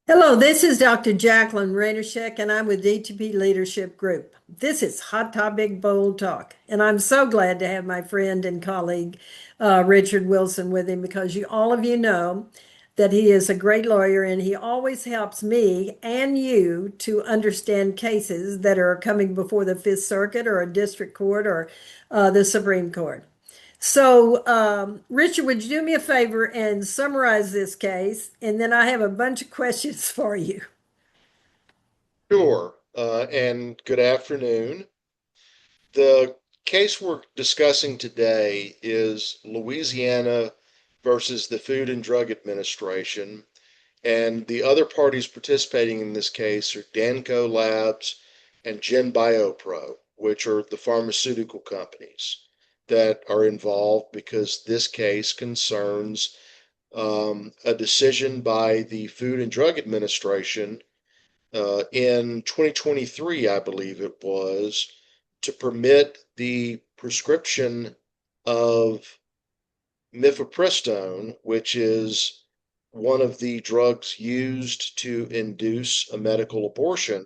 Hello, this is Dr. Jackalyn Rainosek, and I'm with DTP-Leadership Group. This is Hot Topic Bold Talk, and I'm so glad to have my friend and colleague Richard Wilson with him because all of you know that he is a great lawyer and he always helps me and you to understand cases that are coming before the Fifth Circuit or a district court or the Supreme Court. So, Richard, would you do me a favor and summarize this case? And then I have a bunch of questions for you. Sure, and good afternoon. The case we're discussing today is Louisiana versus the Food and Drug Administration, and the other parties participating in this case are Danco Labs and GenBioPro, which are the pharmaceutical companies that are involved because this case concerns a decision by the Food and Drug Administration in 2023, I believe it was, to permit the prescription of mifepristone, which is one of the drugs used to induce a medical abortion,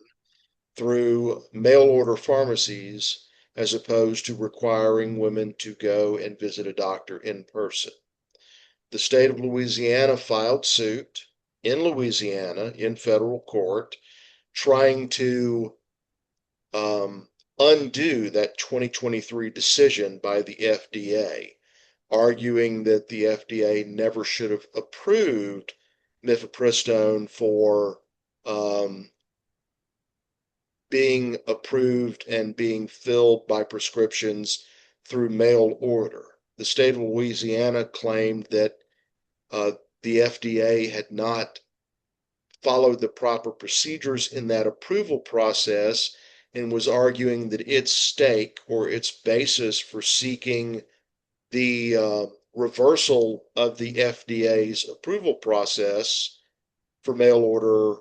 through mail order pharmacies as opposed to requiring women to go and visit a doctor in person. The state of Louisiana filed suit in Louisiana in federal court trying to undo that 2023 decision by the FDA, arguing that the FDA never should have approved mifepristone for being approved and being filled by prescriptions through mail order. The state of Louisiana claimed that uh, the FDA had not followed the proper procedures in that approval process and was arguing that its stake or its basis for seeking the reversal of the FDA's approval process for mail order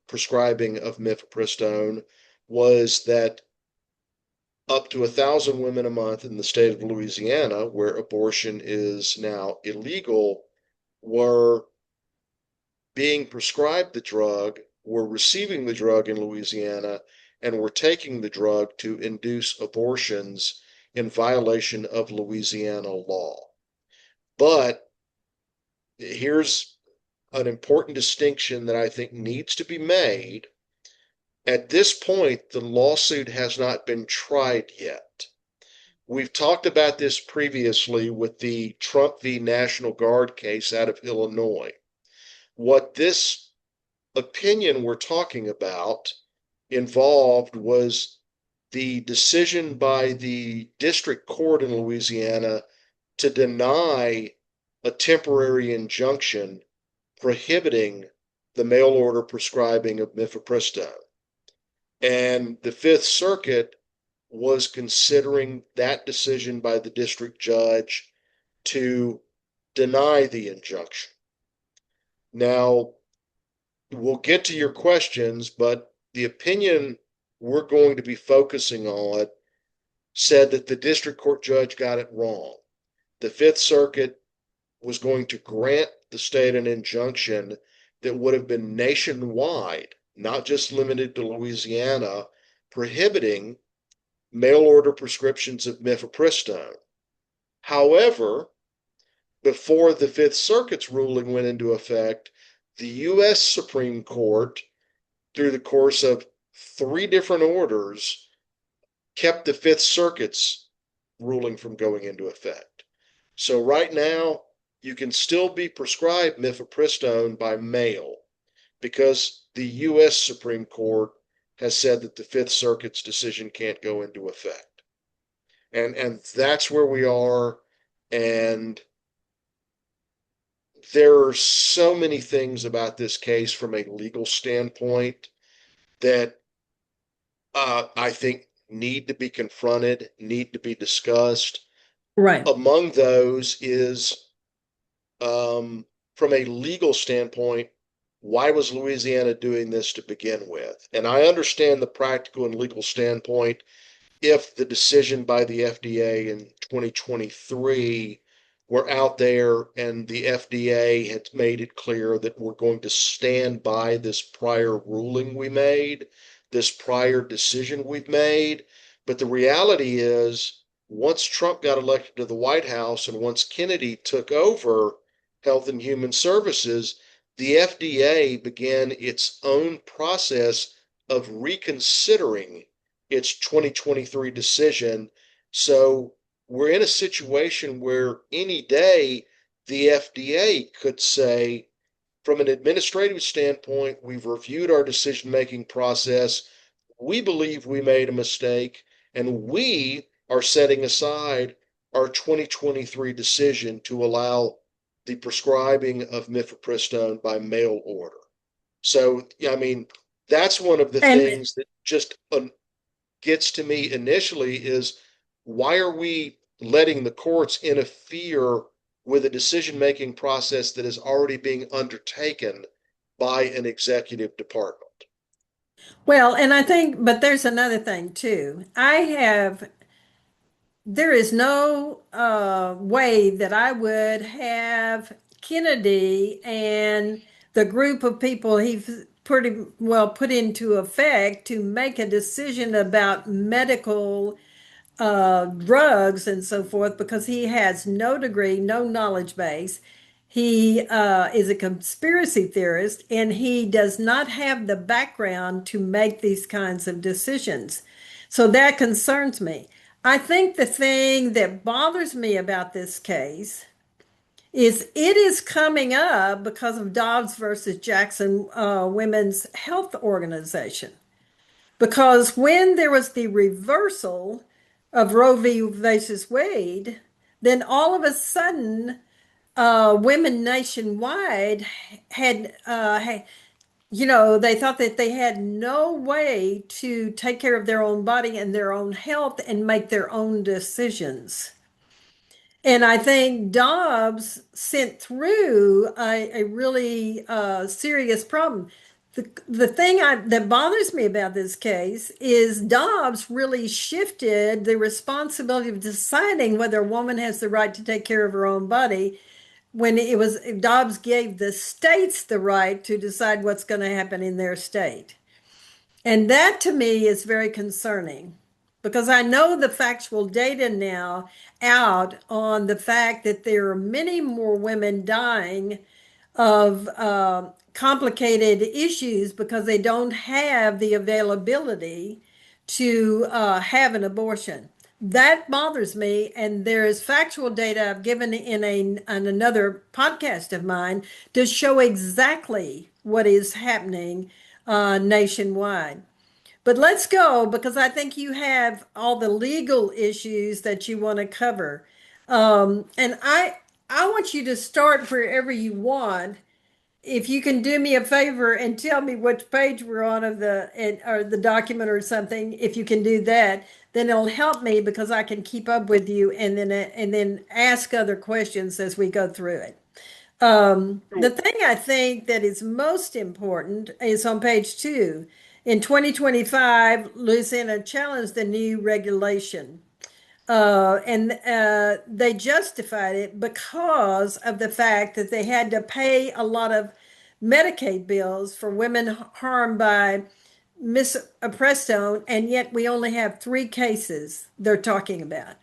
prescribing of mifepristone was that up to 1,000 women a month in the state of Louisiana, where abortion is now illegal, were being prescribed the drug, were receiving the drug in Louisiana, and were taking the drug to induce abortions in violation of Louisiana law. But here's an important distinction that I think needs to be made. At this point, the lawsuit has not been tried yet. We've talked about this previously with the Trump v. National Guard case out of Illinois. What this opinion we're talking about involved was the decision by the district court in Louisiana to deny a temporary injunction prohibiting the mail order prescribing of mifepristone. And the Fifth Circuit was considering that decision by the district judge to deny the injunction. Now, we'll get to your questions, but the opinion we're going to be focusing on said that the district court judge got it wrong. The Fifth Circuit was going to grant the state an injunction that would have been nationwide, not just limited to Louisiana, prohibiting mail order prescriptions of mifepristone. However, before the Fifth Circuit's ruling went into effect, the U.S. Supreme Court, through the course of three different orders, kept the Fifth Circuit's ruling from going into effect. So right now, you can still be prescribed mifepristone by mail because the U.S. Supreme Court has said that the Fifth Circuit's decision can't go into effect. And that's where we are. And there are so many things about this case from a legal standpoint that I think need to be confronted, need to be discussed. Right. Among those is, from a legal standpoint, why was Louisiana doing this to begin with? And I understand the practical and legal standpoint if the decision by the FDA in 2023 were out there and the FDA had made it clear that we're going to stand by this prior ruling we made, this prior decision we've made. But the reality is, once Trump got elected to the White House and once Kennedy took over Health and Human Services, the FDA began its own process of reconsidering its 2023 decision. So we're in a situation where any day the FDA could say, from an administrative standpoint, we've reviewed our decision making process. We believe we made a mistake, and we are setting aside our 2023 decision to allow the prescribing of mifepristone by mail order. So, I mean, that's one of the And things that just gets to me initially is why are we letting the courts interfere with a decision-making process that is already being undertaken by an executive department? well, and I think, but there's another thing too. There is no way that I would have Kennedy and the group of people he pretty well put into effect to make a decision about medical drugs and so forth because he has no degree, no knowledge base. He is a conspiracy theorist and he does not have the background to make these kinds of decisions. So that concerns me. I think the thing that bothers me about this case is it is coming up because of Dobbs versus Jackson Women's Health Organization. Because when there was the reversal of Roe v. Wade, then all of a sudden, women nationwide had, they thought that they had no way to take care of their own body and their own health and make their own decisions. And I think Dobbs sent through a really serious problem. The thing that bothers me about this case is Dobbs really shifted the responsibility of deciding whether a woman has the right to take care of her own body when it was Dobbs gave the states the right to decide what's going to happen in their state. And that to me is very concerning because I know the factual data now out on the fact that there are many more women dying of complicated issues because they don't have the availability to have an abortion. That bothers me, and there is factual data I've given in another podcast of mine to show exactly what is happening nationwide. But let's go because I think you have all the legal issues that you want to cover. And I want you to start wherever you want. If you can do me a favor and tell me which page we're on of or the document or something, if you can do that, then it'll help me because I can keep up with you and then ask other questions as we go through it. The thing I think that is most important is on page 2. In 2025, Louisiana challenged the new regulation. And they justified it because of the fact that they had to pay a lot of Medicaid bills for women harmed by misoprostone, and yet we only have 3 cases they're talking about.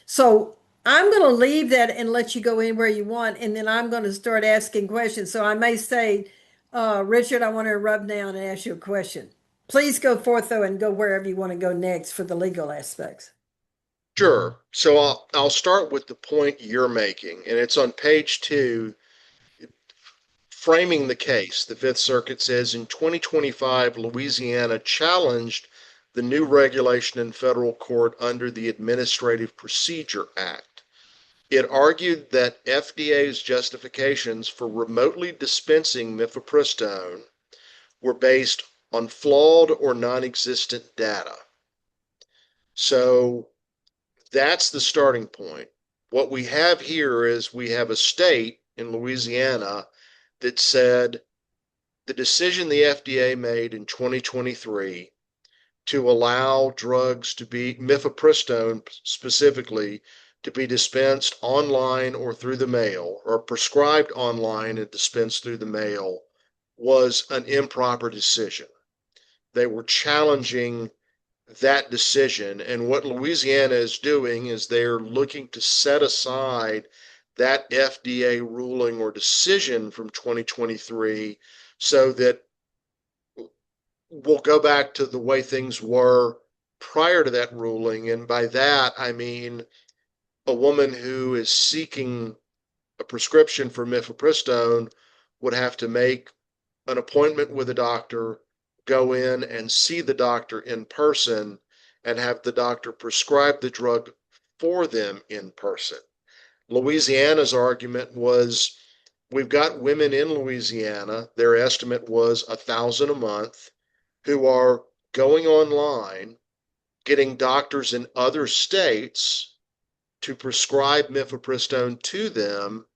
So I'm going to leave that and let you go anywhere you want, and then I'm going to start asking questions. So I may say, Richard, I want to interrupt now and ask you a question. Please go forth, though, and go wherever you want to go next for the legal aspects. Sure. So I'll start with the point you're making, and it's on page 2, framing the case. The Fifth Circuit says in 2025, Louisiana challenged the new regulation in federal court under the Administrative Procedure Act. It argued that FDA's justifications for remotely dispensing mifepristone were based on flawed or non-existent data. So that's the starting point. What we have here is we have a state in Louisiana that said the decision the FDA made in 2023 to allow drugs to be mifepristone specifically to be dispensed online or through the mail, or prescribed online and dispensed through the mail, was an improper decision. They were challenging that decision. And what Louisiana is doing is they're looking to set aside that FDA ruling or decision from 2023 so that we'll go back to the way things were prior to that ruling. And by that, I mean a woman who is seeking a prescription for mifepristone would have to make an appointment with a doctor, go in and see the doctor in person, and have the doctor prescribe the drug for them in person. Louisiana's argument was we've got women in Louisiana, their estimate was 1,000 a month, who are going online, getting doctors in other states to prescribe mifepristone to them,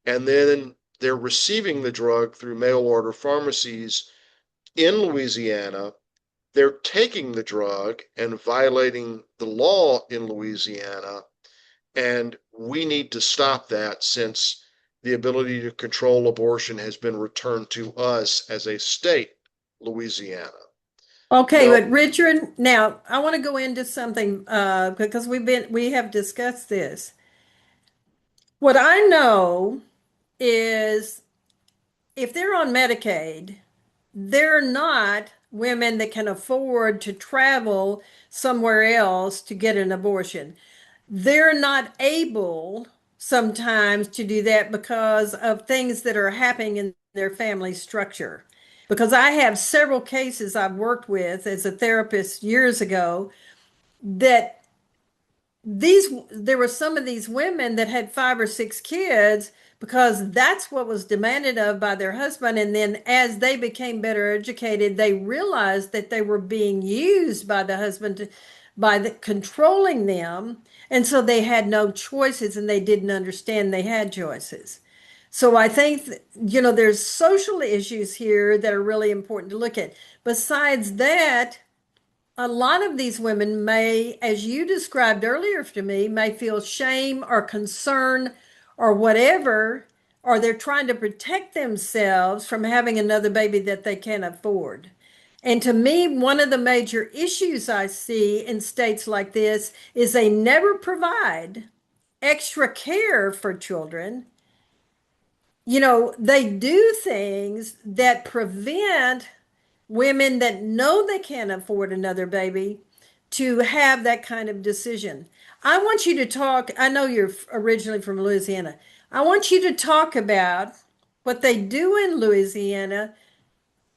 and then they're receiving the drug through mail order pharmacies in Louisiana. They're taking the drug and violating the law in Louisiana, and we need to stop that since the ability to control abortion has been returned to us as a state, Louisiana. Okay, Now, but Richard, now I want to go into something because we have discussed this. What I know is if they're on Medicaid, they're not women that can afford to travel somewhere else to get an abortion. They're not able sometimes to do that because of things that are happening in their family structure. Because I have several cases I've worked with as a therapist years ago that there were some of these women that had 5 or 6 kids because that's what was demanded of by their husband. And then as they became better educated, they realized that they were being used by the husband controlling them. And so they had no choices and they didn't understand they had choices. So I think, there's social issues here that are really important to look at. Besides that, a lot of these women may, as you described earlier to me, may feel shame or concern or whatever, or they're trying to protect themselves from having another baby that they can't afford. And to me, one of the major issues I see in states like this is they never provide extra care for children. They do things that prevent women that know they can't afford another baby to have that kind of decision. I want you to talk. I know you're originally from Louisiana. I want you to talk about what they do in Louisiana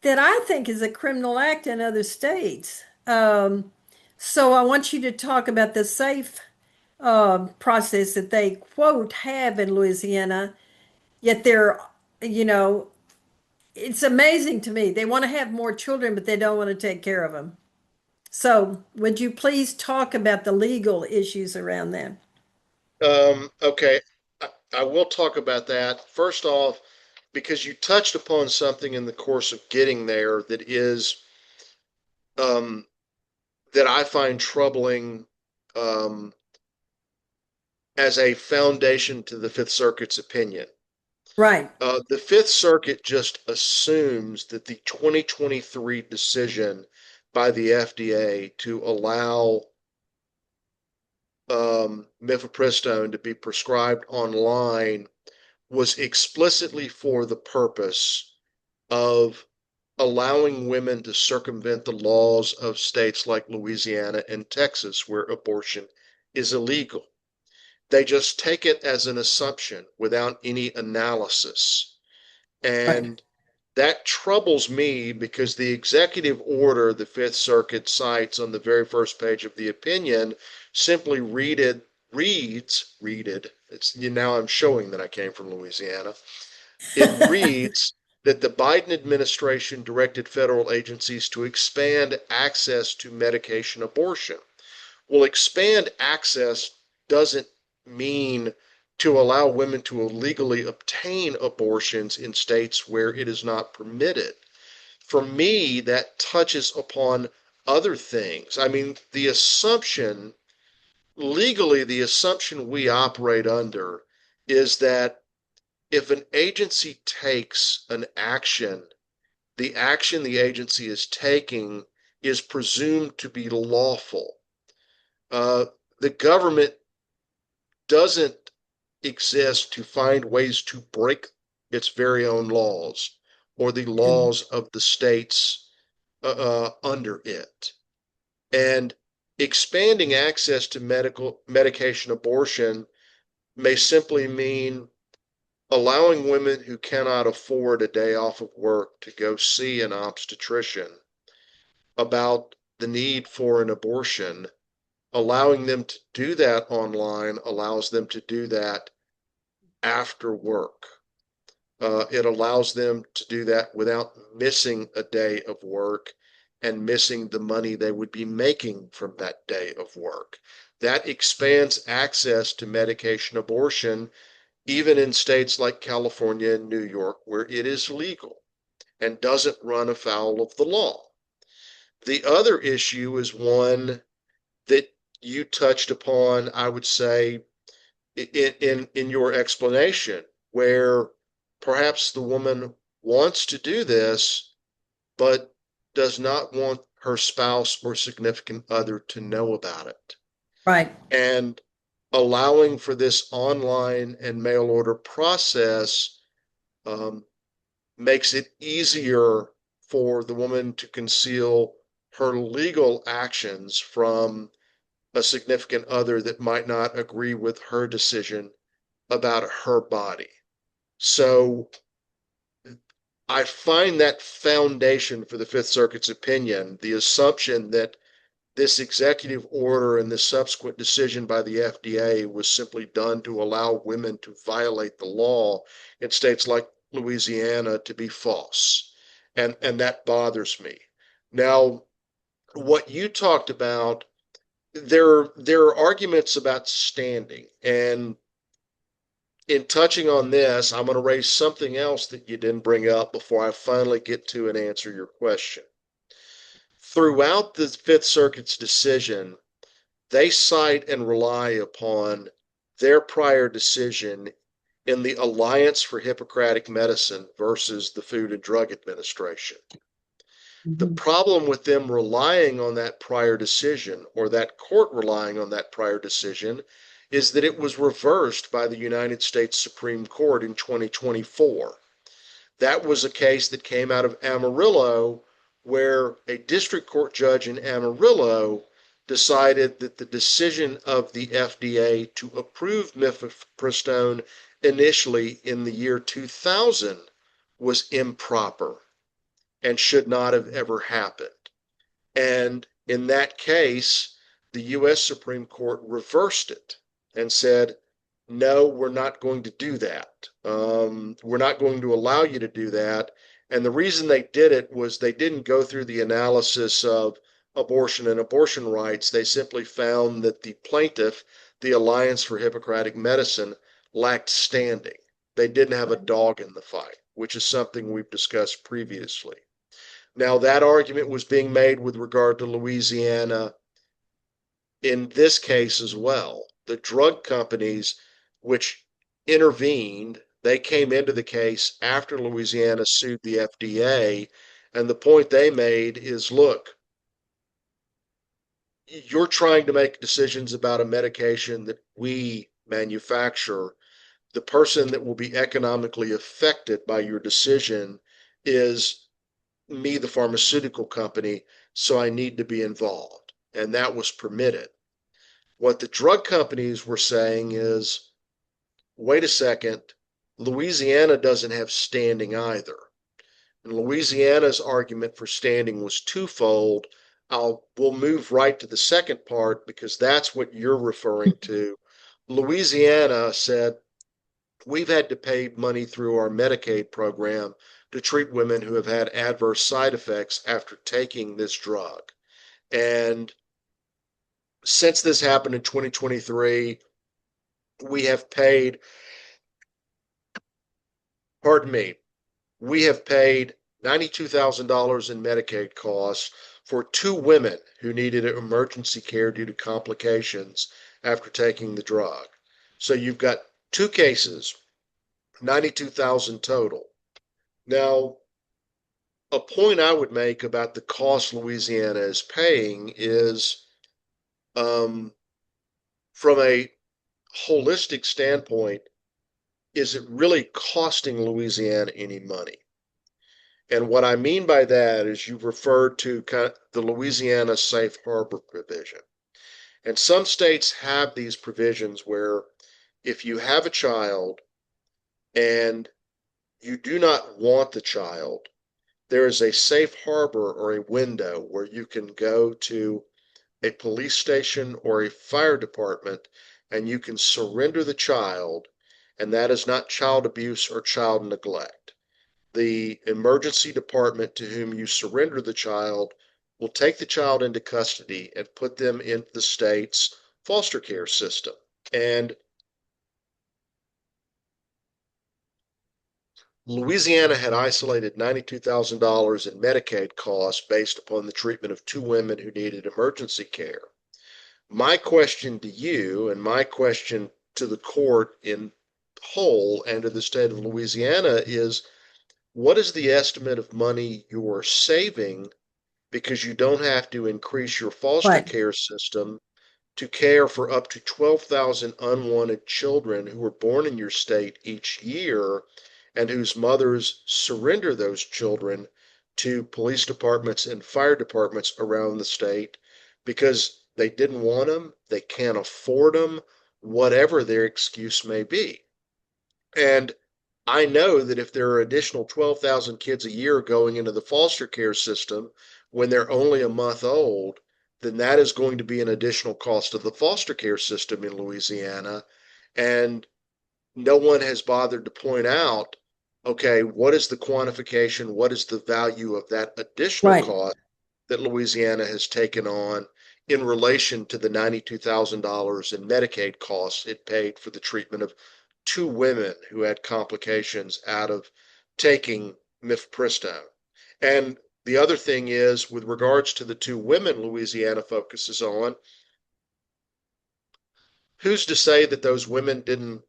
that I think is a criminal act in other states. So I want you to talk about the safe process that they, quote, have in Louisiana, yet they're, you know, it's amazing to me. They want to have more children, but they don't want to take care of them. So, would you please talk about the legal issues around that? okay, I will talk about that. First off, because you touched upon something in the course of getting there um, that I find troubling um, as a foundation to the Fifth Circuit's opinion. Right. The Fifth Circuit just assumes that the 2023 decision by the FDA to allow mifepristone to be prescribed online was explicitly for the purpose of allowing women to circumvent the laws of states like Louisiana and Texas, where abortion is illegal. They just take it as an assumption without any analysis. Right. And that troubles me because the executive order the Fifth Circuit cites on the very first page of the opinion simply read it. It's now I'm showing that I came from Louisiana. It reads that the Biden administration directed federal agencies to expand access to medication abortion. Well, expand access doesn't mean to allow women to illegally obtain abortions in states where it is not permitted. For me, that touches upon other things. I mean, the assumption legally, the assumption we operate under is that if an agency takes an action, the action the agency is taking is presumed to be lawful. The government doesn't exist to find ways to break its very own laws or the Mhm. laws of the states under it. And expanding access to medication abortion may simply mean allowing women who cannot afford a day off of work to go see an obstetrician about the need for an abortion. Allowing them to do that online allows them to do that after work. It allows them to do that without missing a day of work and missing the money they would be making from that day of work. That expands access to medication abortion, even in states like California and New York, where it is legal and doesn't run afoul of the law. The other issue is one that you touched upon, I would say, in your explanation, where perhaps the woman wants to do this, but does not want her spouse or significant other to know about it. Right. And allowing for this online and mail order process um, makes it easier for the woman to conceal her legal actions from a significant other that might not agree with her decision about her body. So I find that foundation for the Fifth Circuit's opinion, the assumption that this executive order and this subsequent decision by the FDA was simply done to allow women to violate the law in states like Louisiana to be false. And that bothers me. Now, what you talked about, there are arguments about standing, and in touching on this, I'm going to raise something else that you didn't bring up before I finally get to and answer your question. Throughout the Fifth Circuit's decision, they cite and rely upon their prior decision in the Alliance for Hippocratic Medicine versus the Food and Drug Administration. The Mhm. problem with them relying on that prior decision, or that court relying on that prior decision, is that it was reversed by the United States Supreme Court in 2024. That was a case that came out of Amarillo, where a district court judge in Amarillo decided that the decision of the FDA to approve mifepristone initially in the year 2000 was improper and should not have ever happened. And in that case, the U.S. Supreme Court reversed it and said, no, we're not going to do that. We're not going to allow you to do that. And the reason they did it was they didn't go through the analysis of abortion and abortion rights. They simply found that the plaintiff, the Alliance for Hippocratic Medicine, lacked standing. They didn't have a dog in the fight, which is something we've discussed previously. Now, that argument was being made with regard to Louisiana in this case as well. The drug companies which intervened, they came into the case after Louisiana sued the FDA. And the point they made is, look, you're trying to make decisions about a medication that we manufacture. The person that will be economically affected by your decision is me, the pharmaceutical company, so I need to be involved. And that was permitted. What the drug companies were saying is, wait a second, Louisiana doesn't have standing either. And Louisiana's argument for standing was twofold. We'll move right to the second part because that's what you're referring to. Louisiana said, we've had to pay money through our Medicaid program to treat women who have had adverse side effects after taking this drug. And since this happened in 2023, we have paid, pardon me, we have paid $92,000 in Medicaid costs for two women who needed emergency care due to complications. after taking the drug. So you've got two cases, 92,000 total. Now, a point I would make about the cost Louisiana is paying is, from a holistic standpoint, is it really costing Louisiana any money? And what I mean by that is you've referred to kind of the Louisiana safe harbor provision. And some states have these provisions where if you have a child and you do not want the child, there is a safe harbor or a window where you can go to a police station or a fire department and you can surrender the child, and that is not child abuse or child neglect. The emergency department to whom you surrender the child will take the child into custody and put them into the state's foster care system. And Louisiana had isolated $92,000 in Medicaid costs based upon the treatment of two women who needed emergency care. My question to you and my question to the court in whole and to the state of Louisiana is, what is the estimate of money you're saving because you don't have to increase your foster Right. care system to care for up to 12,000 unwanted children who are born in your state each year and whose mothers surrender those children to police departments and fire departments around the state because they didn't want them, they can't afford them, whatever their excuse may be. And I know that if there are additional 12,000 kids a year going into the foster care system when they're only a month old, then that is going to be an additional cost of the foster care system in Louisiana. And no one has bothered to point out, okay, what is the quantification? What is the value of that additional Right. cost that Louisiana has taken on in relation to the $92,000 in Medicaid costs it paid for the treatment of two women who had complications out of taking mifepristone? And the other thing is, with regards to the two women Louisiana focuses on, who's to say that those women didn't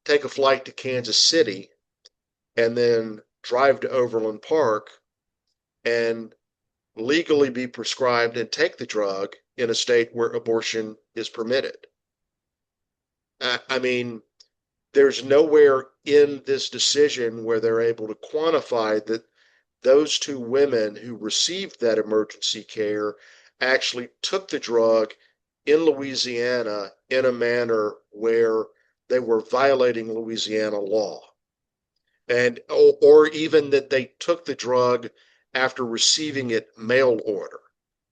take a flight to Kansas City and then drive to Overland Park and legally be prescribed and take the drug in a state where abortion is permitted? I mean, there's nowhere in this decision where they're able to quantify that those two women who received that emergency care actually took the drug in Louisiana in a manner where they were violating Louisiana law. And or even that they took the drug after receiving it mail order.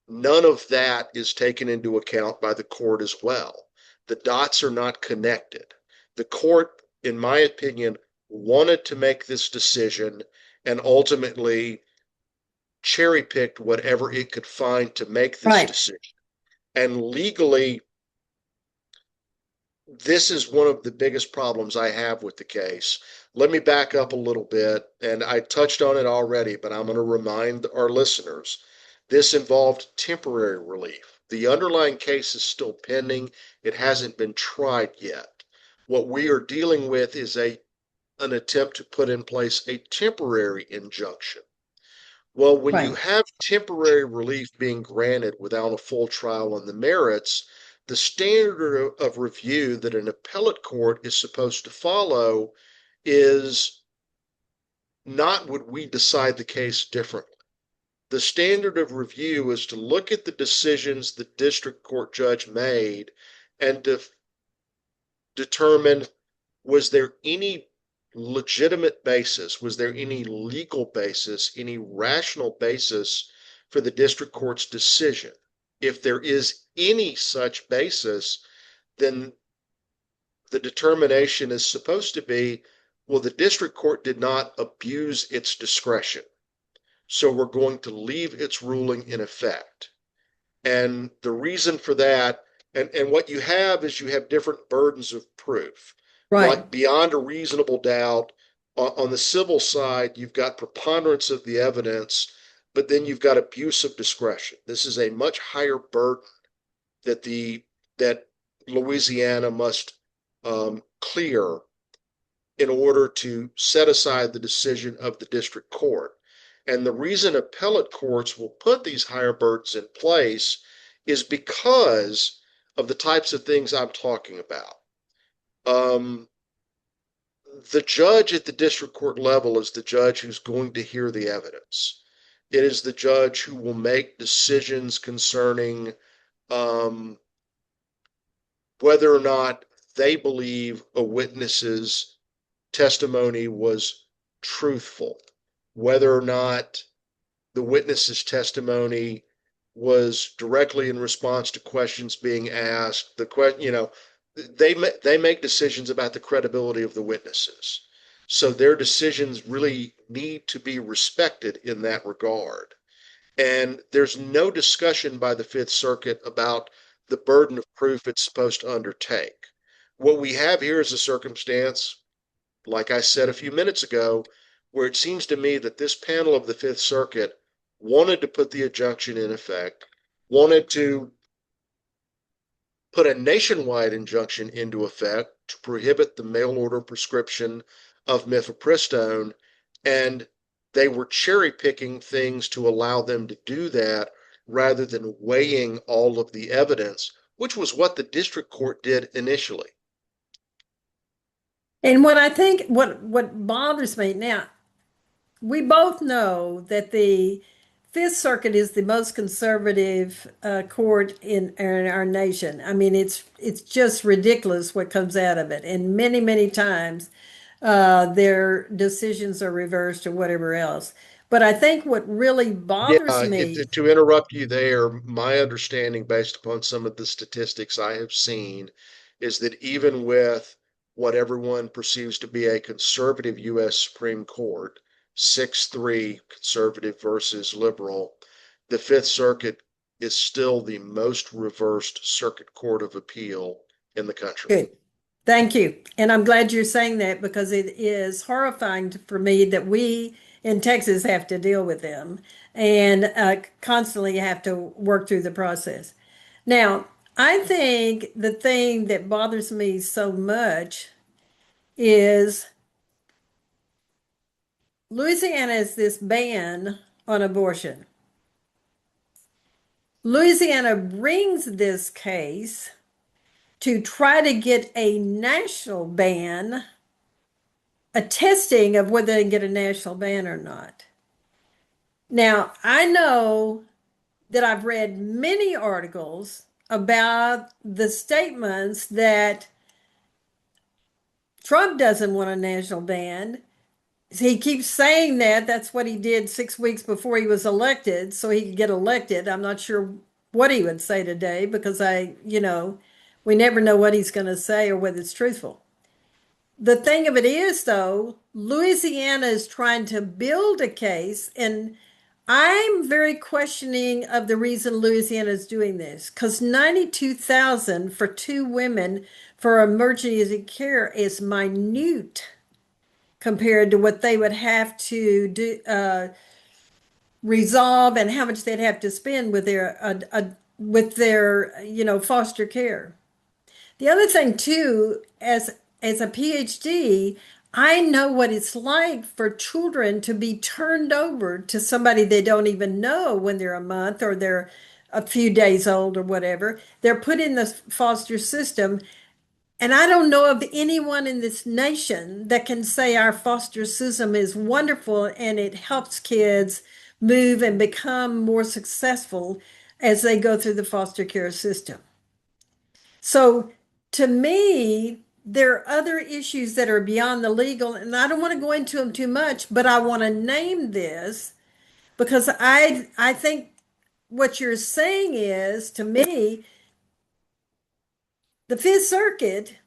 None of that is taken into account by the court as well. The dots are not connected. The court, in my opinion, wanted to make this decision and ultimately cherry picked whatever it could find to make this Right. decision. And legally, this is one of the biggest problems I have with the case. Let me back up a little bit, and I touched on it already, but I'm going to remind our listeners. This involved temporary relief. The underlying case is still pending. It hasn't been tried yet. What we are dealing with is an attempt to put in place a temporary injunction. Well, when you Right. have temporary relief being granted without a full trial on the merits, the standard of review that an appellate court is supposed to follow is not would we decide the case differently. The standard of review is to look at the decisions the district court judge made and to determine, was there any legitimate basis, was there any legal basis, any rational basis for the district court's decision? If there is any such basis, then the determination is supposed to be, well, the district court did not abuse its discretion, so we're going to leave its ruling in effect. And the reason for that, and what you have is you have different burdens of proof. Right. Like beyond a reasonable doubt, on the civil side, you've got preponderance of the evidence, but then you've got abuse of discretion. This is a much higher burden that the that Louisiana must clear in order to set aside the decision of the district court. And the reason appellate courts will put these higher burdens in place is because of the types of things I'm talking about. Um, the judge at the district court level is the judge who's going to hear the evidence. It is the judge who will make decisions concerning um, whether or not they believe a witness's testimony was truthful, whether or not the witness's testimony was directly in response to questions being asked. They make decisions about the credibility of the witnesses. So their decisions really need to be respected in that regard. And there's no discussion by the Fifth Circuit about the burden of proof it's supposed to undertake. What we have here is a circumstance, like I said a few minutes ago, where it seems to me that this panel of the Fifth Circuit wanted to put the injunction in effect, wanted to put a nationwide injunction into effect to prohibit the mail order prescription of mifepristone, and they were cherry picking things to allow them to do that rather than weighing all of the evidence, which was what the district court did initially. And what I think, what bothers me now, we both know that the Fifth Circuit is the most conservative court in our nation. I mean, it's just ridiculous what comes out of it, and many times their decisions are reversed or whatever else. But I think what really bothers Yeah, me, to interrupt you there, my understanding based upon some of the statistics I have seen is that even with what everyone perceives to be a conservative U.S. Supreme Court, 6-3 conservative versus liberal, the Fifth Circuit is still the most reversed circuit court of appeal in the country. good. Thank you. And I'm glad you're saying that because it is horrifying for me that we in Texas have to deal with them and constantly have to work through the process. Now, I think the thing that bothers me so much is Louisiana has this ban on abortion. Louisiana brings this case to try to get a national ban, a testing of whether they can get a national ban or not. Now, I know that I've read many articles about the statements that Trump doesn't want a national ban. He keeps saying that. That's what he did 6 weeks before he was elected, so he could get elected. I'm not sure what he would say today because we never know what he's going to say or whether it's truthful. The thing of it is, though, Louisiana is trying to build a case, and I'm very questioning of the reason Louisiana is doing this because 92,000 for two women for emergency care is minute compared to what they would have to do, resolve and how much they'd have to spend with their foster care. The other thing too, as a PhD, I know what it's like for children to be turned over to somebody they don't even know when they're a month or they're a few days old or whatever. They're put in the foster system. And I don't know of anyone in this nation that can say our foster system is wonderful and it helps kids move and become more successful as they go through the foster care system. So to me, there are other issues that are beyond the legal, and I don't want to go into them too much, but I want to name this because I think what you're saying is, to me, the Fifth Circuit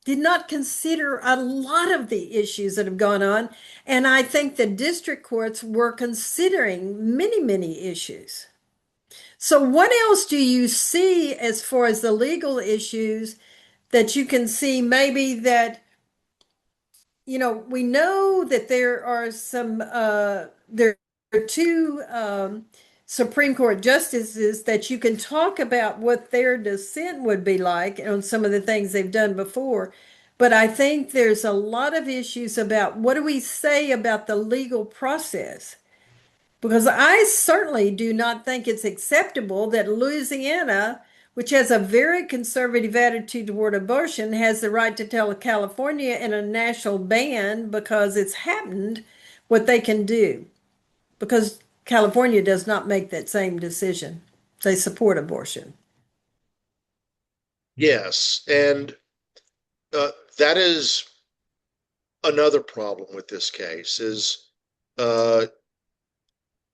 did not consider a lot of the issues that have gone on. And I think the district courts were considering many issues. So, what else do you see as far as the legal issues that you can see maybe that, we know that there are some, there are two Supreme Court justices that you can talk about what their dissent would be like on some of the things they've done before. But I think there's a lot of issues about what do we say about the legal process? Because I certainly do not think it's acceptable that Louisiana, which has a very conservative attitude toward abortion, has the right to tell California in a national ban because it's happened what they can do. Because California does not make that same decision. They support abortion. Yes, and that is another problem with this case is uh,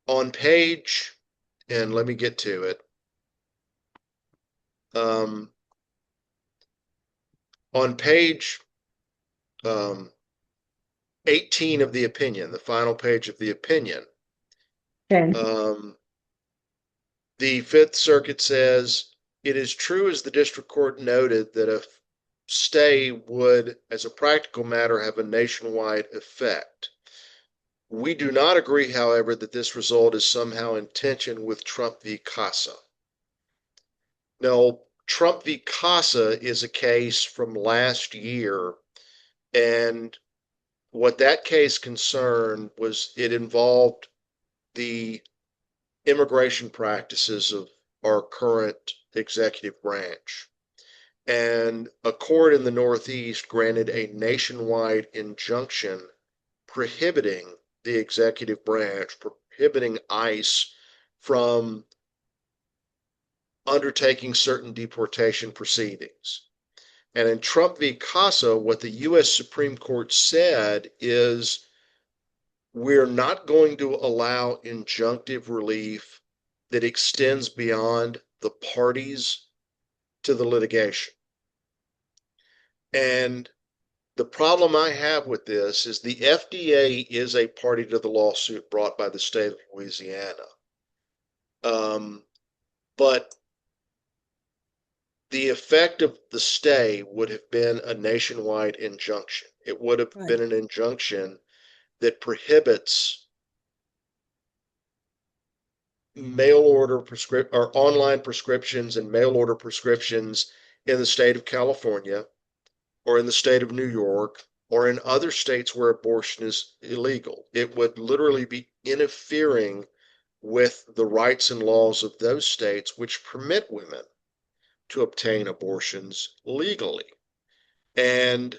on page, and let me get to it. Um, on page 18 of the opinion, the final page of the opinion, Okay. um, the Fifth Circuit says it is true, as the district court noted, that a stay would, as a practical matter, have a nationwide effect. We do not agree, however, that this result is somehow in tension with Trump v. Casa. Now, Trump v. Casa is a case from last year, and what that case concerned was it involved the immigration practices of our current executive branch. And a court in the Northeast granted a nationwide injunction prohibiting the executive branch, prohibiting ICE from undertaking certain deportation proceedings. And in Trump v. Casa, what the U.S. Supreme Court said is we're not going to allow injunctive relief that extends beyond the parties to the litigation. And the problem I have with this is the FDA is a party to the lawsuit brought by the state of Louisiana. But the effect of the stay would have been a nationwide injunction. It would have Right. been an injunction that prohibits mail order prescript or online prescriptions and mail order prescriptions in the state of California or in the state of New York or in other states where abortion is illegal. It would literally be interfering with the rights and laws of those states which permit women to obtain abortions legally. And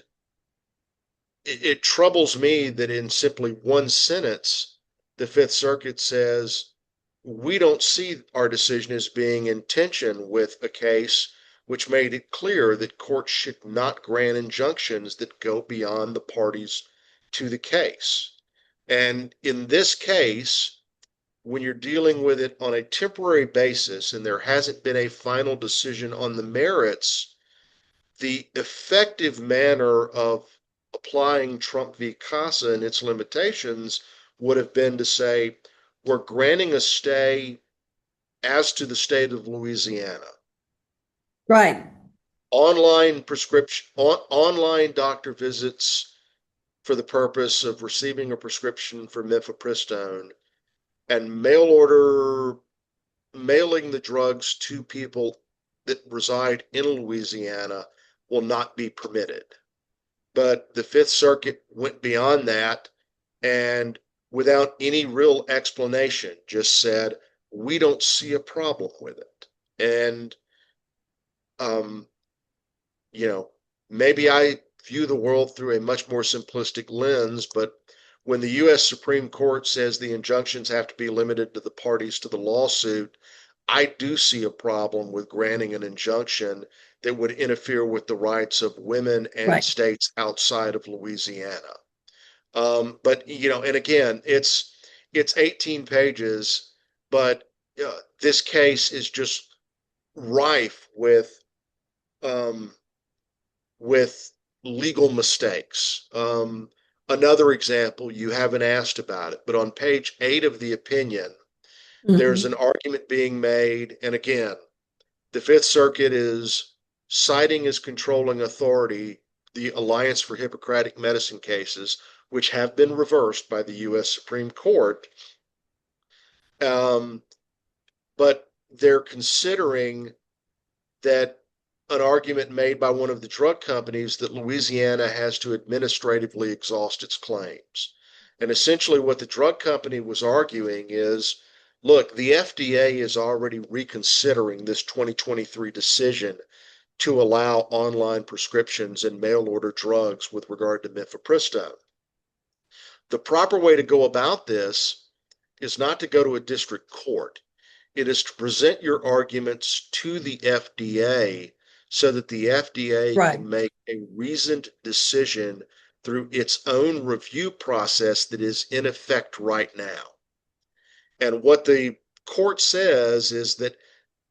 it troubles me that in simply one sentence, the Fifth Circuit says, we don't see our decision as being in tension with a case which made it clear that courts should not grant injunctions that go beyond the parties to the case. And in this case, when you're dealing with it on a temporary basis and there hasn't been a final decision on the merits, the effective manner of applying Trump v. Casa and its limitations would have been to say, we're granting a stay as to the state of Louisiana. Right. Online doctor visits for the purpose of receiving a prescription for mifepristone and mailing the drugs to people that reside in Louisiana will not be permitted. But the Fifth Circuit went beyond that and without any real explanation just said, we don't see a problem with it. And, um, you know, maybe I view the world through a much more simplistic lens, but when the U.S. Supreme Court says the injunctions have to be limited to the parties to the lawsuit, I do see a problem with granting an injunction that would interfere with the rights of women and Right. states outside of Louisiana. But and again, it's 18 pages, but this case is just rife um, with legal mistakes. Another example, you haven't asked about it, but on page 8 of the opinion, there's an Mhm. argument being made, and again, the Fifth Circuit is citing as controlling authority the Alliance for Hippocratic Medicine cases, which have been reversed by the U.S. Supreme Court. Um, but they're considering that an argument made by one of the drug companies that Louisiana has to administratively exhaust its claims. And essentially, what the drug company was arguing is, look, the FDA is already reconsidering this 2023 decision to allow online prescriptions and mail order drugs with regard to mifepristone. The proper way to go about this is not to go to a district court. It is to present your arguments to the FDA so that the FDA Right. can make a reasoned decision through its own review process that is in effect right now. And what the court says is that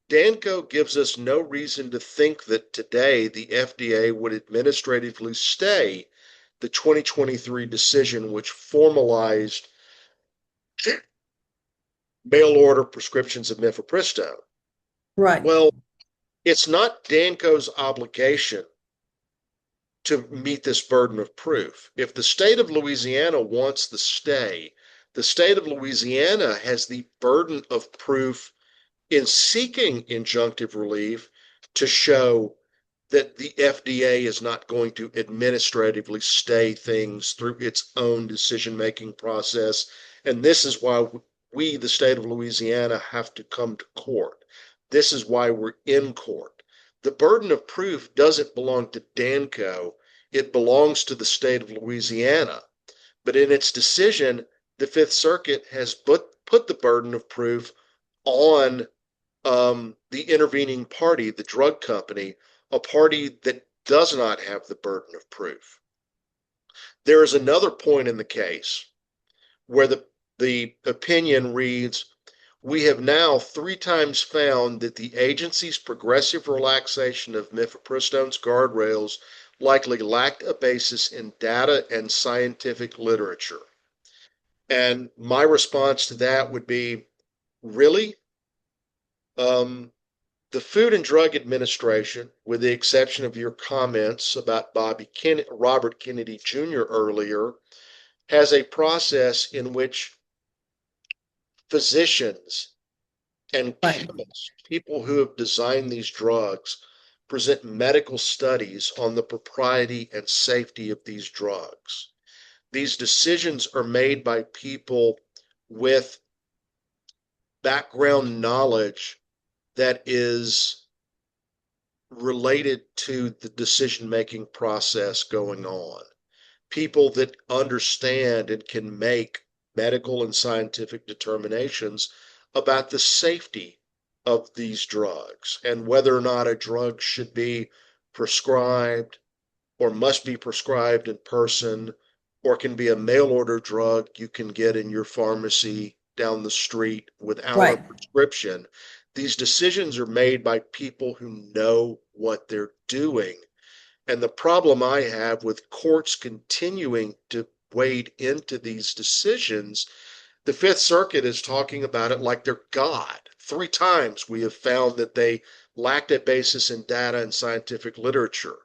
Danco gives us no reason to think that today the FDA would administratively stay the 2023 decision which formalized mail order prescriptions of mifepristone. Right. Well, it's not Danco's obligation to meet this burden of proof. If the state of Louisiana wants the stay, the state of Louisiana has the burden of proof in seeking injunctive relief to show that the FDA is not going to administratively stay things through its own decision making process. And this is why we, the state of Louisiana, have to come to court. This is why we're in court. The burden of proof doesn't belong to Danco, it belongs to the state of Louisiana. But in its decision, the Fifth Circuit has put the burden of proof on the intervening party, the drug company, a party that does not have the burden of proof. There is another point in the case where the opinion reads, we have now 3 times found that the agency's progressive relaxation of mifepristone's guardrails likely lacked a basis in data and scientific literature. And my response to that would be, really? The Food and Drug Administration, with the exception of your comments about Robert Kennedy Jr. earlier, has a process in which physicians and Right. chemists, people who have designed these drugs, present medical studies on the propriety and safety of these drugs. These decisions are made by people with background knowledge that is related to the decision making process going on. People that understand and can make medical and scientific determinations about the safety of these drugs and whether or not a drug should be prescribed or must be prescribed in person or can be a mail order drug you can get in your pharmacy down the street without a Right. prescription. These decisions are made by people who know what they're doing. And the problem I have with courts continuing to wade into these decisions, the Fifth Circuit is talking about it like they're God. 3 times we have found that they lacked a basis in data and scientific literature.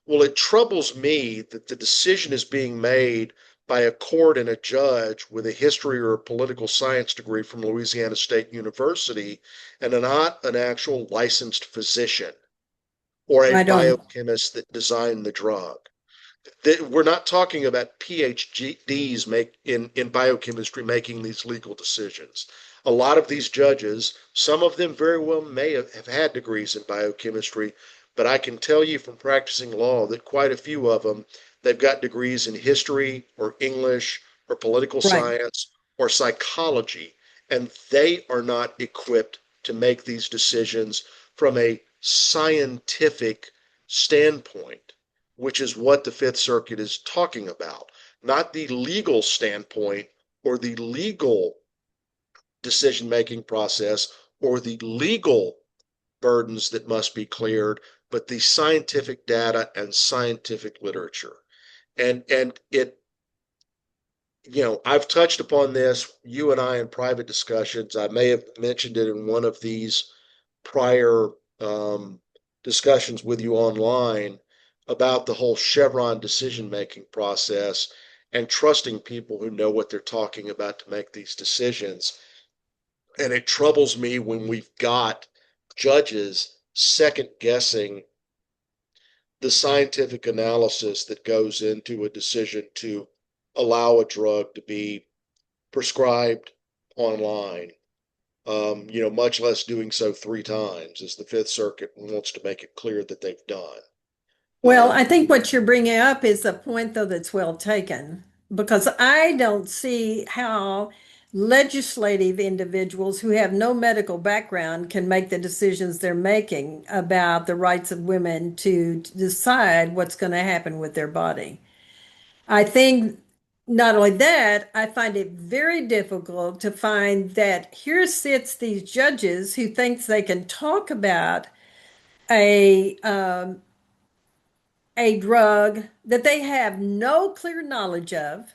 Well, it troubles me that the decision is being made by a court and a judge with a history or a political science degree from Louisiana State University and not an actual licensed physician or a I don't. biochemist that designed the drug. We're not talking about PhDs in biochemistry making these legal decisions. A lot of these judges, some of them very well may have had degrees in biochemistry, but I can tell you from practicing law that quite a few of them, they've got degrees in history or English or political Right. science or psychology, and they are not equipped to make these decisions from a scientific standpoint, which is what the Fifth Circuit is talking about, not the legal standpoint or the legal decision making process or the legal burdens that must be cleared, but the scientific data and scientific literature. And it, I've touched upon this, you and I, in private discussions. I may have mentioned it in one of these prior discussions with you online about the whole Chevron decision making process and trusting people who know what they're talking about to make these decisions. And it troubles me when we've got judges second guessing the scientific analysis that goes into a decision to allow a drug to be prescribed online. Much less doing so 3 times, as the Fifth Circuit wants to make it clear that they've done. Well, I think what you're bringing up is a point, though, that's well taken, because I don't see how legislative individuals who have no medical background can make the decisions they're making about the rights of women to decide what's going to happen with their body. I think not only that, I find it very difficult to find that here sits these judges who thinks they can talk about a a drug that they have no clear knowledge of.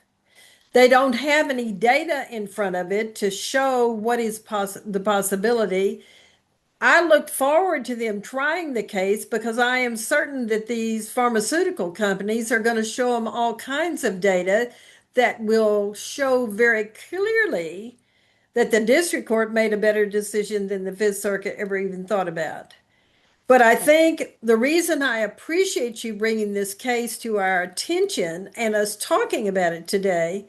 They don't have any data in front of it to show what is the possibility. I look forward to them trying the case because I am certain that these pharmaceutical companies are going to show them all kinds of data that will show very clearly that the district court made a better decision than the Fifth Circuit ever even thought about. But I think the reason I appreciate you bringing this case to our attention and us talking about it today,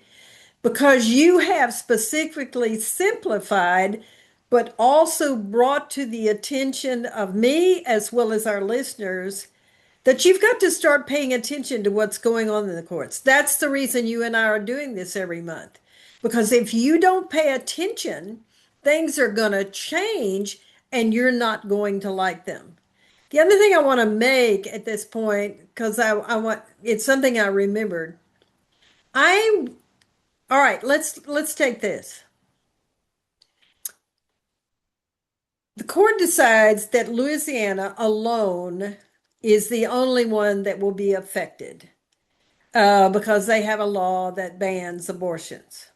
because you have specifically simplified, but also brought to the attention of me as well as our listeners that you've got to start paying attention to what's going on in the courts. That's the reason you and I are doing this every month. Because if you don't pay attention, things are going to change and you're not going to like them. The other thing I want to make at this point, because I want it's something I remembered. I'm all right, let's take this. The court decides that Louisiana alone is the only one that will be affected because they have a law that bans abortions.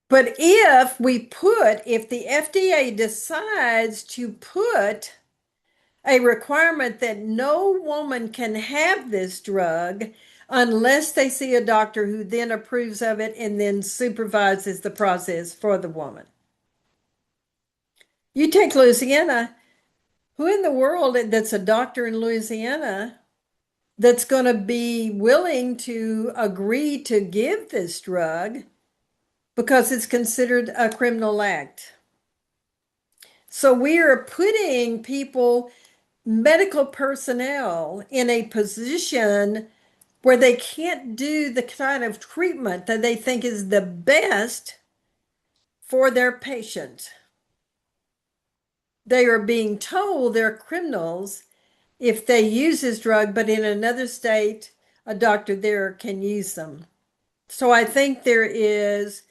But if the FDA decides to put a requirement that no woman can have this drug unless they see a doctor who then approves of it and then supervises the process for the woman. You take Louisiana, who in the world that's a doctor in Louisiana that's going to be willing to agree to give this drug because it's considered a criminal act? So we are putting medical personnel, in a position where they can't do the kind of treatment that they think is the best for their patient. They are being told they're criminals if they use this drug, but in another state, a doctor there can use them. So I think there is,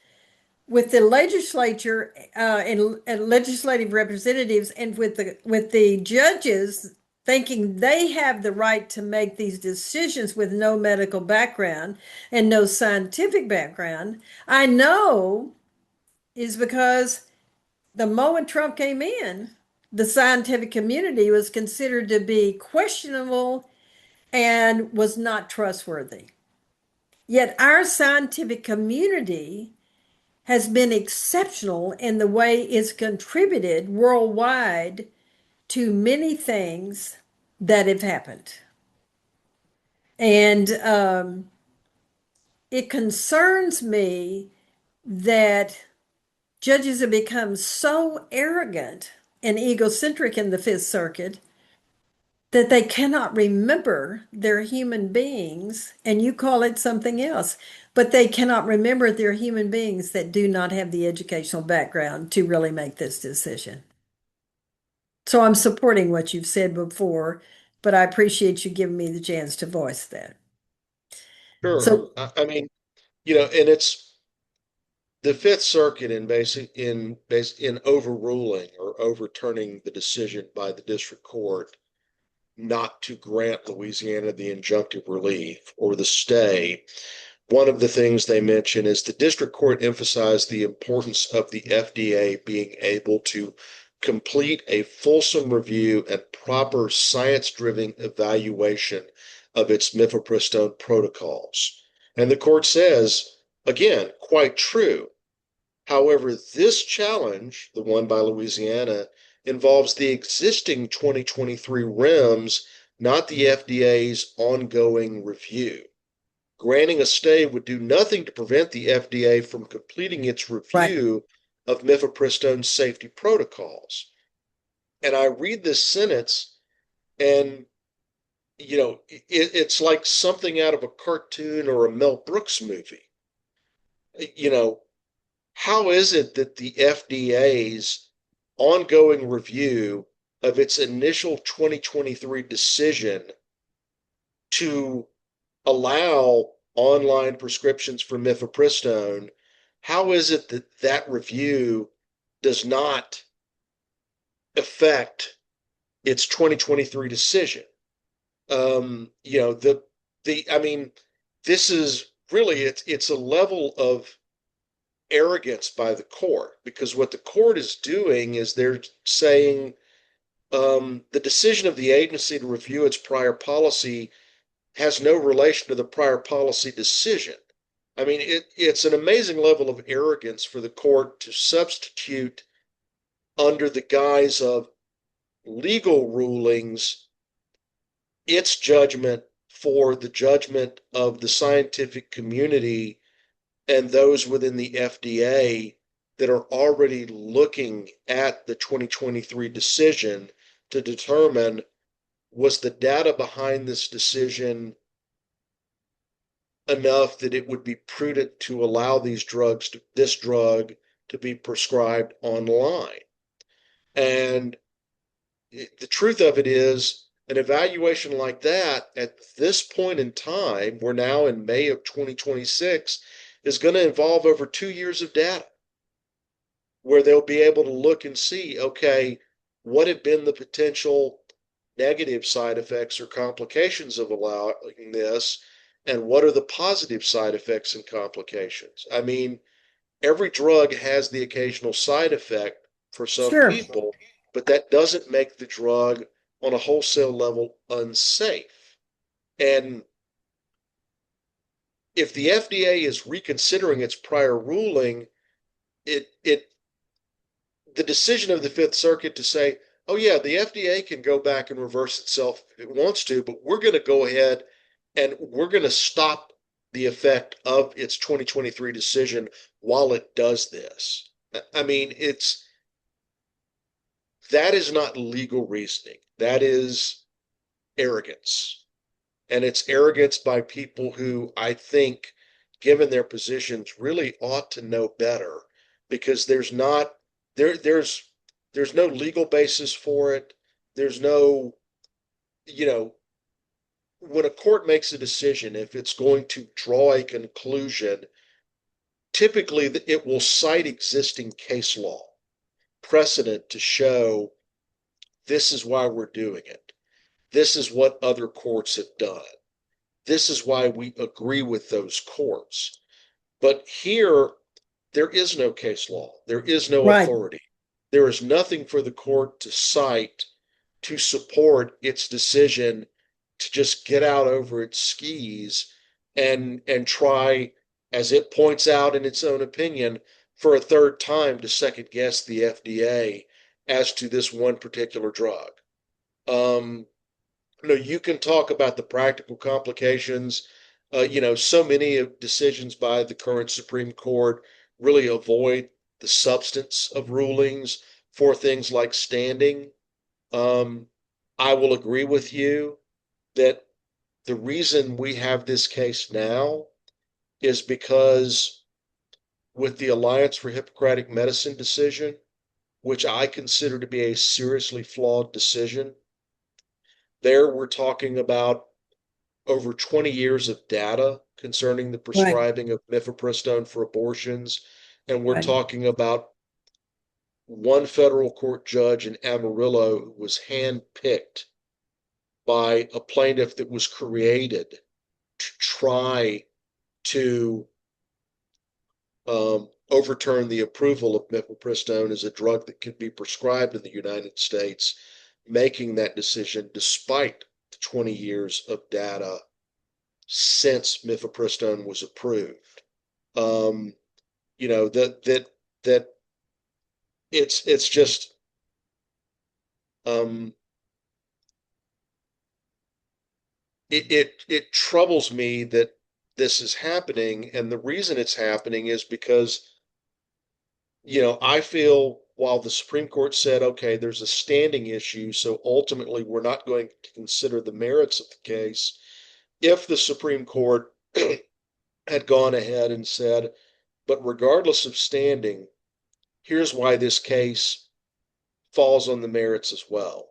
with the legislature and legislative representatives, and with the judges thinking they have the right to make these decisions with no medical background and no scientific background, I know is because the moment Trump came in, the scientific community was considered to be questionable and was not trustworthy. Yet our scientific community has been exceptional in the way it's contributed worldwide to many things that have happened. And it concerns me that judges have become so arrogant and egocentric in the Fifth Circuit that they cannot remember they're human beings, and you call it something else, but they cannot remember they're human beings that do not have the educational background to really make this decision. So I'm supporting what you've said before, but I appreciate you giving me the chance to voice that. Sure. So, I mean, and it's the Fifth Circuit in overruling or overturning the decision by the district court not to grant Louisiana the injunctive relief or the stay. One of the things they mention is the district court emphasized the importance of the FDA being able to complete a fulsome review and proper science-driven evaluation of its mifepristone protocols. And the court says, again, quite true. However, this challenge, the one by Louisiana, involves the existing 2023 REMS, not the FDA's ongoing review. Granting a stay would do nothing to prevent the FDA from completing its Right. review of mifepristone safety protocols. And I read this sentence, and it's like something out of a cartoon or a Mel Brooks movie. You know, how is it that the FDA's ongoing review of its initial 2023 decision to allow online prescriptions for mifepristone, how is it that that review does not affect its 2023 decision? I mean, this is really it's a level of arrogance by the court, because what the court is doing is they're saying the decision of the agency to review its prior policy has no relation to the prior policy decision. I mean, it's an amazing level of arrogance for the court to substitute, under the guise of legal rulings, its judgment for the judgment of the scientific community and those within the FDA that are already looking at the 2023 decision to determine, was the data behind this decision enough that it would be prudent to allow this drug to be prescribed online. And the truth of it is, an evaluation like that at this point in time, we're now in May of 2026, is going to involve over 2 years of data where they'll be able to look and see, okay, what have been the potential negative side effects or complications of allowing this, and what are the positive side effects and complications. I mean, every drug has the occasional side effect for some Sure. people, but that doesn't make the drug on a wholesale level unsafe. And if the FDA is reconsidering its prior ruling, it the decision of the Fifth Circuit to say, oh yeah, the FDA can go back and reverse itself if it wants to, but we're going to go ahead and we're going to stop the effect of its 2023 decision while it does this. I mean, that is not legal reasoning. That is arrogance. And it's arrogance by people who, I think, given their positions, really ought to know better, because there's not there's no legal basis for it. There's no, you know, when a court makes a decision, if it's going to draw a conclusion, typically it will cite existing case law precedent to show this is why we're doing it. This is what other courts have done. This is why we agree with those courts. But here, there is no case law. There is no Right. authority. There is nothing for the court to cite to support its decision to just get out over its skis and try, as it points out in its own opinion, for a third time to second guess the FDA as to this one particular drug. Um, you can talk about the practical complications. So many of decisions by the current Supreme Court really avoid the substance of rulings for things like standing. Um, I will agree with you that the reason we have this case now is because with the Alliance for Hippocratic Medicine decision, which I consider to be a seriously flawed decision, there we're talking about over 20 years of data concerning the Right. prescribing of mifepristone for abortions. And we're Right. talking about one federal court judge in Amarillo who was handpicked by a plaintiff that was created to try to overturn the approval of mifepristone as a drug that could be prescribed in the United States, making that decision despite the 20 years of data since mifepristone was approved. Um, that that it's just um, it troubles me that this is happening, and the reason it's happening is because I feel while the Supreme Court said, okay, there's a standing issue, so ultimately we're not going to consider the merits of the case. If the Supreme Court had gone ahead and said, but regardless of standing, here's why this case falls on the merits as well.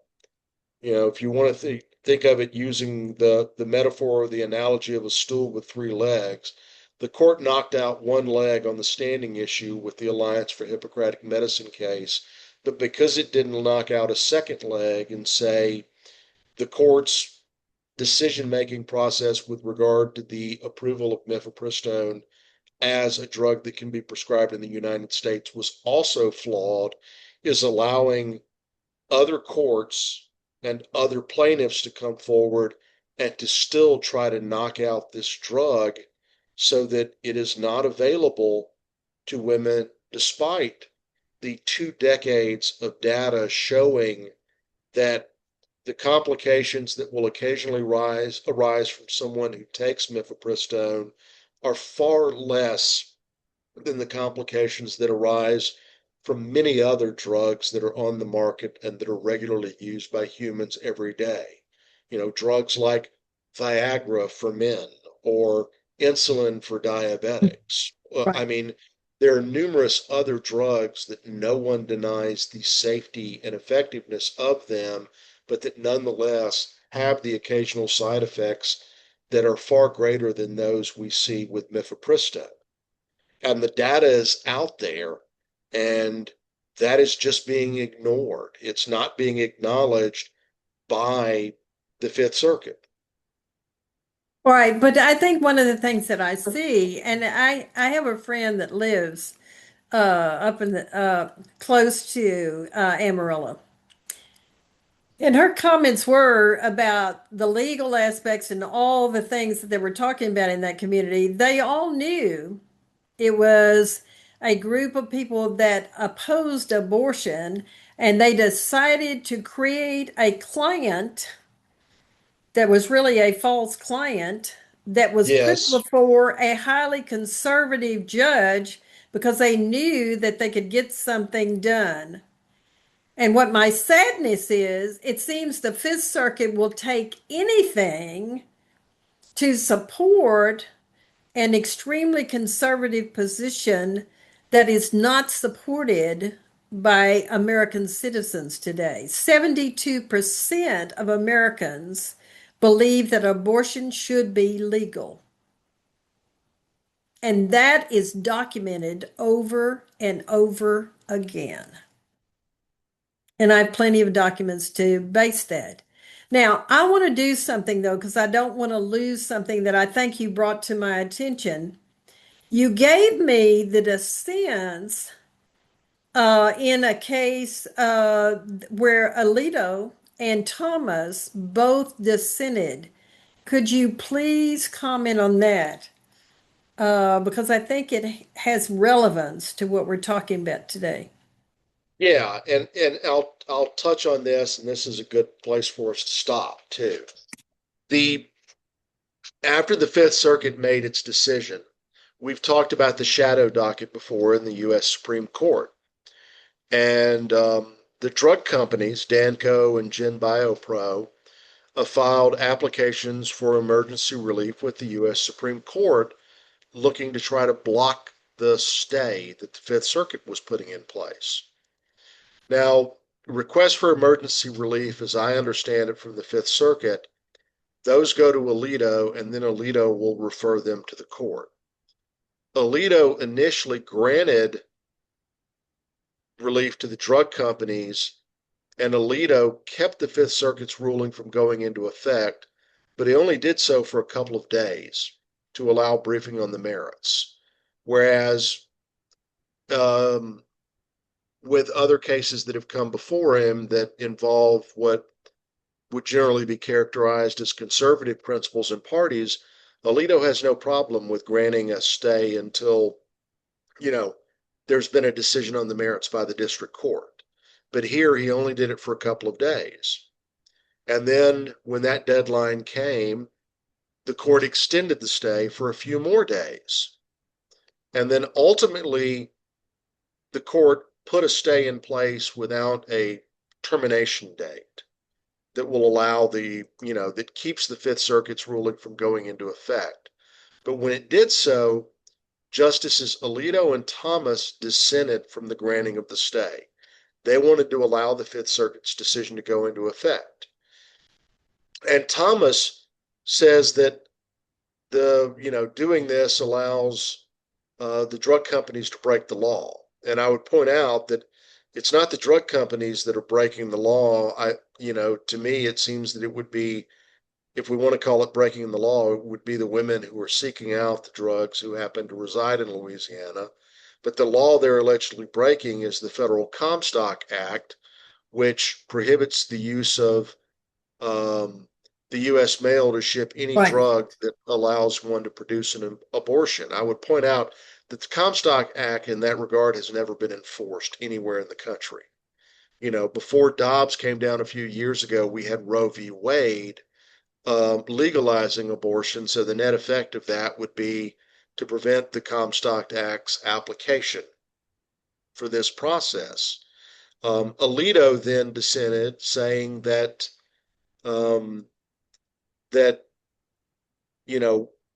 If you want to think of it using the metaphor or the analogy of a stool with three legs, the court knocked out one leg on the standing issue with the Alliance for Hippocratic Medicine case, but because it didn't knock out a second leg and say the court's decision-making process with regard to the approval of mifepristone as a drug that can be prescribed in the United States was also flawed, is allowing other courts and other plaintiffs to come forward and to still try to knock out this drug so that it is not available to women, despite the 2 decades of data showing that the complications that will occasionally arise from someone who takes mifepristone are far less than the complications that arise from many other drugs that are on the market and that are regularly used by humans every day. Drugs like Viagra for men or insulin for diabetics. I Right. mean, there are numerous other drugs that no one denies the safety and effectiveness of them, but that nonetheless have the occasional side effects that are far greater than those we see with mifepristone. And the data is out there, and that is just being ignored. It's not being acknowledged by the Fifth Circuit. Right. But I think one of the things that I see, and I have a friend that lives up in the close to Amarillo. And her comments were about the legal aspects and all the things that they were talking about in that community. They all knew it was a group of people that opposed abortion, and they decided to create a client that was really a false client that was put Yes, before a highly conservative judge because they knew that they could get something done. And what my sadness is, it seems the Fifth Circuit will take anything to support an extremely conservative position that is not supported by American citizens today. 72% of Americans believe that abortion should be legal. And that is documented over and over again. And I have plenty of documents to base that. Now, I want to do something though, because I don't want to lose something that I think you brought to my attention. You gave me the dissents in a case where Alito and Thomas both dissented. Could you please comment on that? Because I think it has relevance to what we're talking about today. yeah, and I'll touch on this, and this is a good place for us to stop too. The After the Fifth Circuit made its decision, we've talked about the shadow docket before in the U.S. Supreme Court, and the drug companies, Danco and GenBioPro, filed applications for emergency relief with the U.S. Supreme Court, looking to try to block the stay that the Fifth Circuit was putting in place. Now, requests for emergency relief, as I understand it from the Fifth Circuit, those go to Alito, and then Alito will refer them to the court. Alito initially granted relief to the drug companies, and Alito kept the Fifth Circuit's ruling from going into effect, but he only did so for a couple of days to allow briefing on the merits. Whereas um, with other cases that have come before him that involve what would generally be characterized as conservative principles and parties, Alito has no problem with granting a stay until, you know, there's been a decision on the merits by the district court. But here he only did it for a couple of days. And then when that deadline came, the court extended the stay for a few more days. And then ultimately, the court put a stay in place without a termination date that will allow that keeps the Fifth Circuit's ruling from going into effect. But when it did so, Justices Alito and Thomas dissented from the granting of the stay. They wanted to allow the Fifth Circuit's decision to go into effect. And Thomas says that doing this allows the drug companies to break the law. And I would point out that it's not the drug companies that are breaking the law. To me, it seems that it would be, if we want to call it breaking the law, it would be the women who are seeking out the drugs who happen to reside in Louisiana. But the law they're allegedly breaking is the Federal Comstock Act, which prohibits the use of the U.S. mail to ship any Right. drug that allows one to produce an abortion. I would point out that the Comstock Act in that regard has never been enforced anywhere in the country. Before Dobbs came down a few years ago, we had Roe v. Wade legalizing abortion. So the net effect of that would be to prevent the Comstock Act's application for this process. Alito then dissented, saying um, that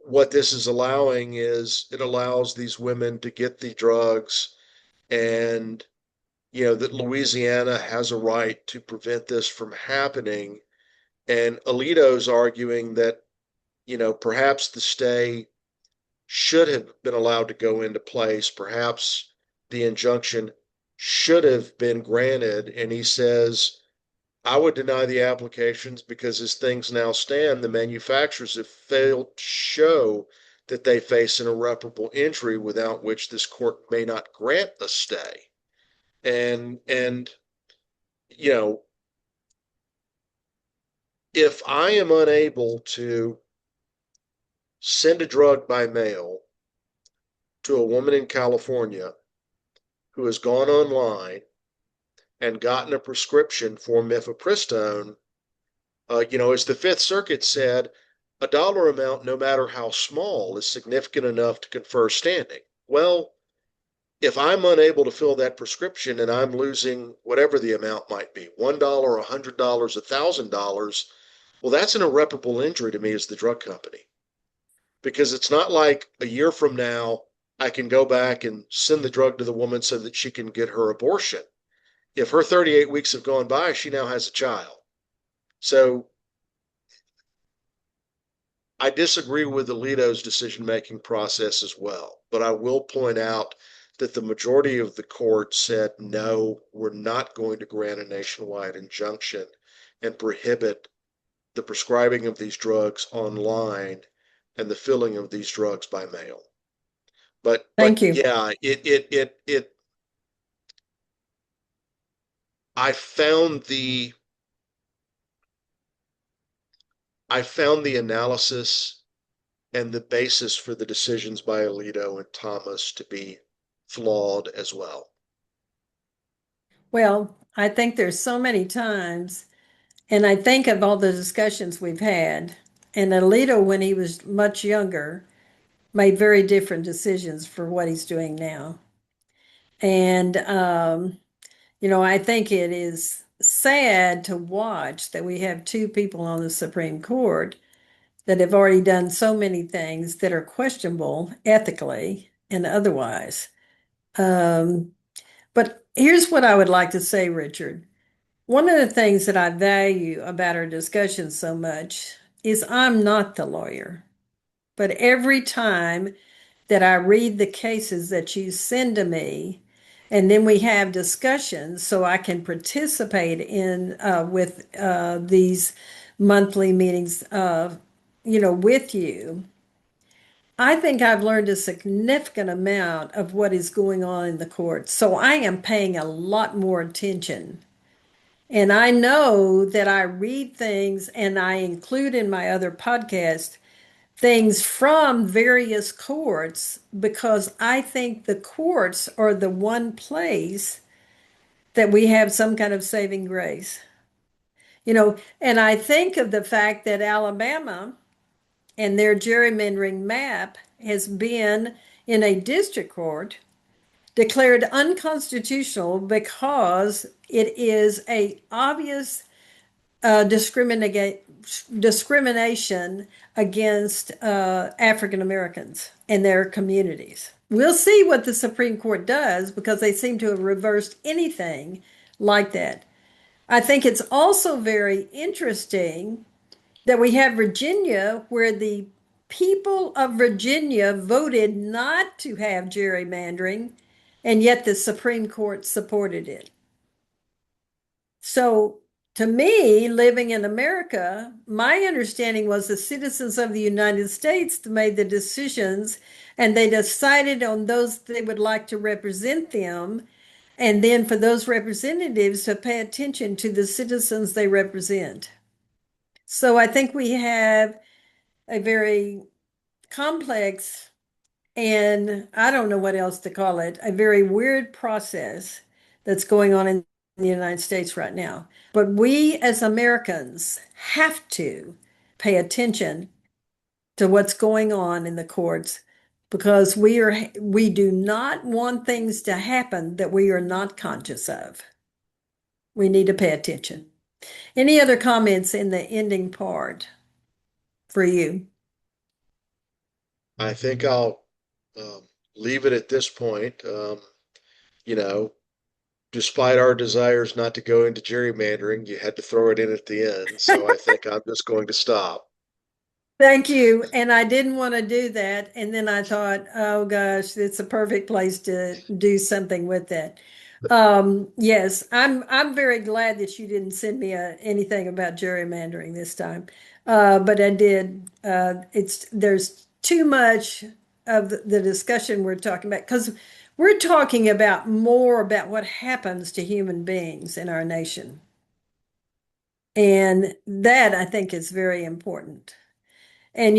what this is allowing is it allows these women to get the drugs, and that Louisiana has a right to prevent this from happening. And Alito's arguing that perhaps the stay should have been allowed to go into place. Perhaps the injunction should have been granted. And he says, I would deny the applications because as things now stand, the manufacturers have failed to show that they face an irreparable injury without which this court may not grant a stay. And you know, if I am unable to send a drug by mail to a woman in California who has gone online and gotten a prescription for mifepristone, as the Fifth Circuit said, a dollar amount, no matter how small, is significant enough to confer standing. Well, if I'm unable to fill that prescription and I'm losing whatever the amount might be, $1, $100, $1,000, well, that's an irreparable injury to me as the drug company. Because it's not like a year from now I can go back and send the drug to the woman so that she can get her abortion. If her 38 weeks have gone by, she now has a child. So I disagree with Alito's decision-making process as well, but I will point out that the majority of the court said, no, we're not going to grant a nationwide injunction and prohibit the prescribing of these drugs online and the filling of these drugs by mail. But Thank you. yeah, I found the I found the analysis and the basis for the decisions by Alito and Thomas to be flawed as well. Well, I think there's so many times, and I think of all the discussions we've had, and Alito, when he was much younger, made very different decisions for what he's doing now. And, I think it is sad to watch that we have two people on the Supreme Court that have already done so many things that are questionable ethically and otherwise. Um, but here's what I would like to say, Richard. One of the things that I value about our discussion so much is I'm not the lawyer, but every time that I read the cases that you send to me, and then we have discussions so I can participate in with these monthly meetings, with you. I think I've learned a significant amount of what is going on in the courts. So I am paying a lot more attention. And I know that I read things and I include in my other podcast things from various courts because I think the courts are the one place that we have some kind of saving grace. And I think of the fact that Alabama and their gerrymandering map has been in a district court declared unconstitutional because it is a obvious discrimination against African Americans and their communities. We'll see what the Supreme Court does because they seem to have reversed anything like that. I think it's also very interesting that we have Virginia, where the people of Virginia voted not to have gerrymandering, and yet the Supreme Court supported it. So, to me, living in America, my understanding was the citizens of the United States made the decisions and they decided on those they would like to represent them. And then for those representatives to pay attention to the citizens they represent. So I think we have a very complex, and I don't know what else to call it, a very weird process that's going on in the United States right now. But we as Americans have to pay attention to what's going on in the courts because we do not want things to happen that we are not conscious of. We need to pay attention. Any other comments in the ending part for you? I think I'll leave it at this point. You know, despite our desires not to go into gerrymandering, you had to throw it in at the end. So I think I'm just going to stop. Thank you. And I didn't want to do that. And then I thought, oh gosh, it's a perfect place to do something with that. Yes, I'm very glad that you didn't send me anything about gerrymandering this time. But I did. There's too much of the discussion we're talking about because we're talking about more about what happens to human beings in our nation. And that I think is very important. And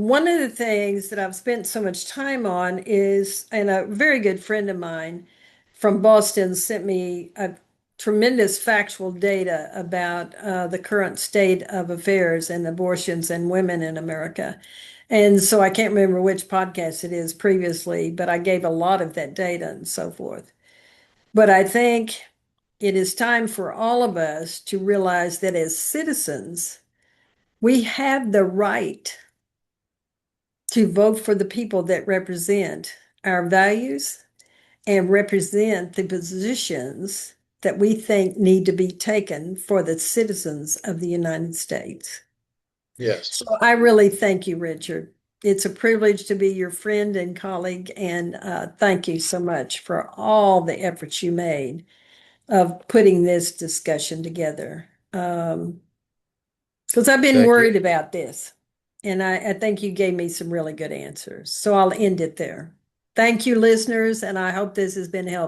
one of the things that I've spent so much time on is, and a very good friend of mine from Boston sent me a tremendous factual data about the current state of affairs and abortions and women in America. And so I can't remember which podcast it is previously, but I gave a lot of that data and so forth. But I think it is time for all of us to realize that as citizens, we have the right to vote for the people that represent our values and represent the positions that we think need to be taken for the citizens of the United States. Yes. So I really thank you, Richard. It's a privilege to be your friend and colleague, and thank you so much for all the efforts you made of putting this discussion together. Because I've been Thank you. worried about this. And I think you gave me some really good answers. So I'll end it there. Thank you, listeners, and I hope this has been helpful.